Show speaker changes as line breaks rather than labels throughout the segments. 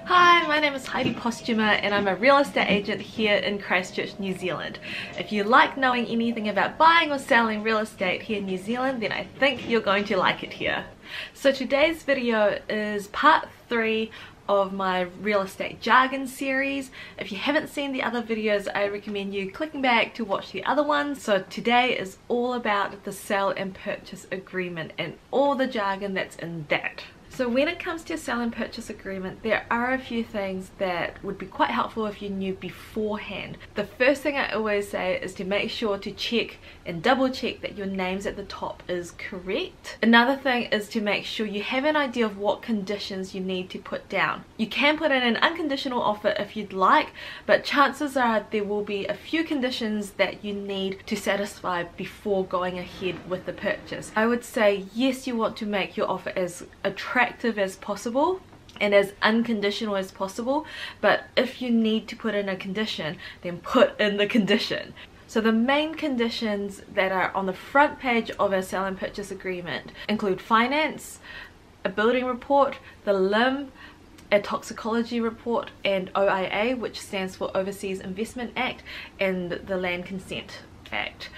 Hi, my name is Heidi Postuma and I'm a real estate agent here in Christchurch, New Zealand. If you like knowing anything about buying or selling real estate here in New Zealand, then I think you're going to like it here. So today's video is part 3 of my real estate jargon series. If you haven't seen the other videos, I recommend you clicking back to watch the other ones. So today is all about the sale and purchase agreement and all the jargon that's in that. So when it comes to a sale and purchase agreement, there are a few things that would be quite helpful if you knew beforehand. The first thing I always say is to make sure to check and double check that your names at the top is correct. Another thing is to make sure you have an idea of what conditions you need to put down. You can put in an unconditional offer if you'd like, but chances are there will be a few conditions that you need to satisfy before going ahead with the purchase. I would say yes, you want to make your offer as attractive as possible and as unconditional as possible, but if you need to put in a condition, then put in the condition. So the main conditions that are on the front page of a sale and purchase agreement include finance, a building report, the LIM, a toxicology report, and OIA, which stands for Overseas Investment Act, and the Land Consent Act.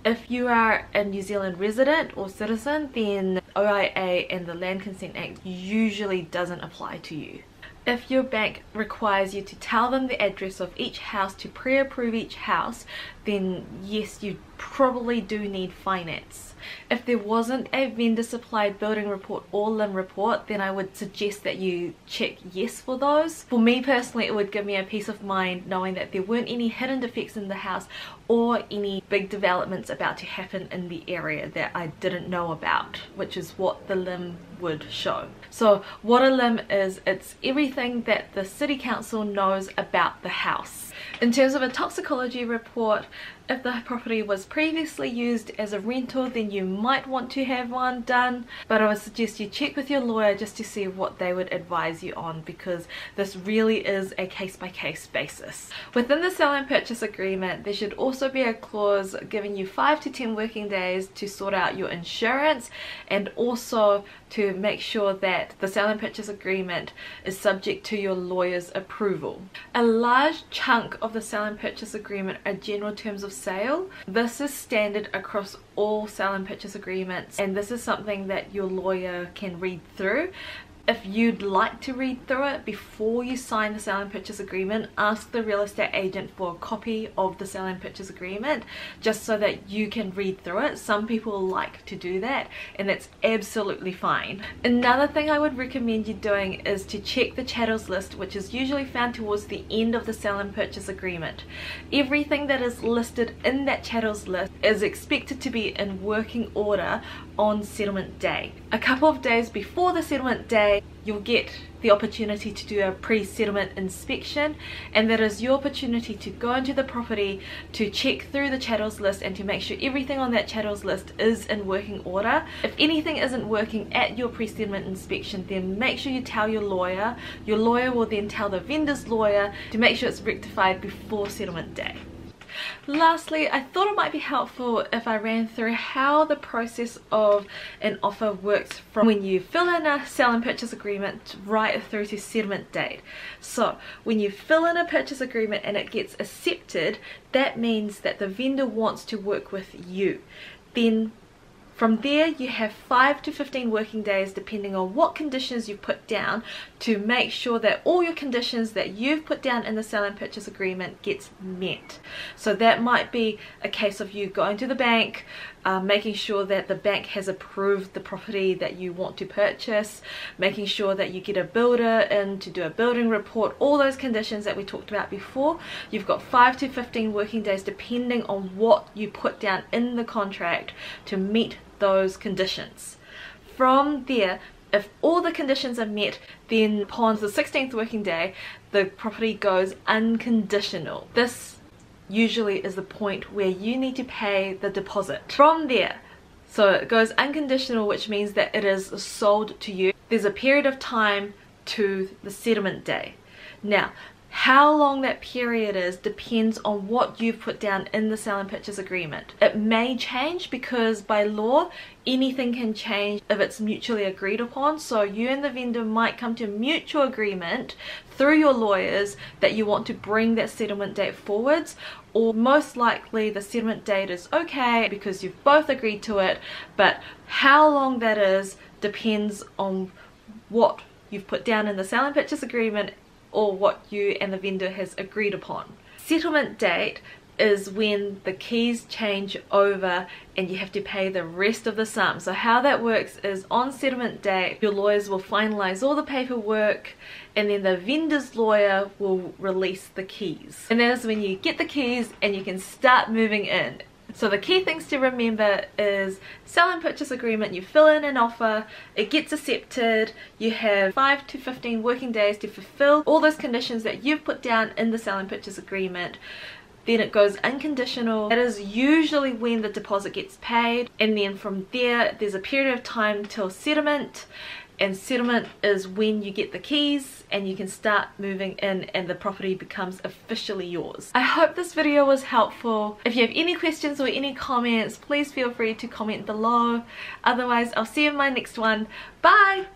If you are a New Zealand resident or citizen, then OIA and the Land Consent Act usually doesn't apply to you. If your bank requires you to tell them the address of each house to pre-approve each house, then yes, you probably do need finance. If there wasn't a vendor supplied building report or LIM report, then I would suggest that you check yes for those. For me personally, it would give me a peace of mind knowing that there weren't any hidden defects in the house or any big developments about to happen in the area that I didn't know about, which is what the LIM would show. So what a LIM is, it's everything that the City Council knows about the house. In terms of a toxicology report, if the property was previously used as a rental, then you might want to have one done, but I would suggest you check with your lawyer just to see what they would advise you on, because this really is a case-by-case basis. Within the sale and purchase agreement, there should also be a clause giving you 5 to 10 working days to sort out your insurance, and also to make sure that the sale and purchase agreement is subject to your lawyer's approval. A large chunk of the sale and purchase agreement are general terms of sale. This is standard across all sale and purchase agreements, and this is something that your lawyer can read through. If you'd like to read through it before you sign the sale and purchase agreement, ask the real estate agent for a copy of the sale and purchase agreement just so that you can read through it. Some people like to do that, and that's absolutely fine. Another thing I would recommend you doing is to check the chattels list, which is usually found towards the end of the sale and purchase agreement. Everything that is listed in that chattels list is expected to be in working order on settlement day. A couple of days before the settlement day, you'll get the opportunity to do a pre-settlement inspection, and that is your opportunity to go into the property to check through the chattels list and to make sure everything on that chattels list is in working order. If anything isn't working at your pre-settlement inspection, then make sure you tell your lawyer. Your lawyer will then tell the vendor's lawyer to make sure it's rectified before settlement day. Lastly, I thought it might be helpful if I ran through how the process of an offer works from when you fill in a sale and purchase agreement right through to settlement date. So when you fill in a purchase agreement and it gets accepted, that means that the vendor wants to work with you. Then from there, you have 5 to 15 working days, depending on what conditions you put down, to make sure that all your conditions that you've put down in the sale and purchase agreement gets met. So that might be a case of you going to the bank, making sure that the bank has approved the property that you want to purchase, making sure that you get a builder in to do a building report, all those conditions that we talked about before. You've got 5 to 15 working days, depending on what you put down in the contract, to meet those conditions. From there, if all the conditions are met, then upon the 16th working day, the property goes unconditional. This usually is the point where you need to pay the deposit. From there, so it goes unconditional, which means that it is sold to you. There's a period of time to the settlement day. Now, How long that period is depends on what you've put down in the sale and purchase agreement. It may change because by law anything can change if it's mutually agreed upon. So you and the vendor might come to a mutual agreement through your lawyers that you want to bring that settlement date forwards, or most likely the settlement date is okay because you've both agreed to it, but how long that is depends on what you've put down in the sale and purchase agreement or what you and the vendor has agreed upon. Settlement date is when the keys change over and you have to pay the rest of the sum. So how that works is on settlement date your lawyers will finalize all the paperwork and then the vendor's lawyer will release the keys. And that is when you get the keys and you can start moving in. So the key things to remember is sale and purchase agreement, you fill in an offer, it gets accepted, you have 5 to 15 working days to fulfill all those conditions that you've put down in the sale and purchase agreement. Then it goes unconditional. That is usually when the deposit gets paid, and then from there there's a period of time till settlement, and settlement is when you get the keys and you can start moving in and the property becomes officially yours. I hope this video was helpful. If you have any questions or any comments, please feel free to comment below. Otherwise, I'll see you in my next one. Bye!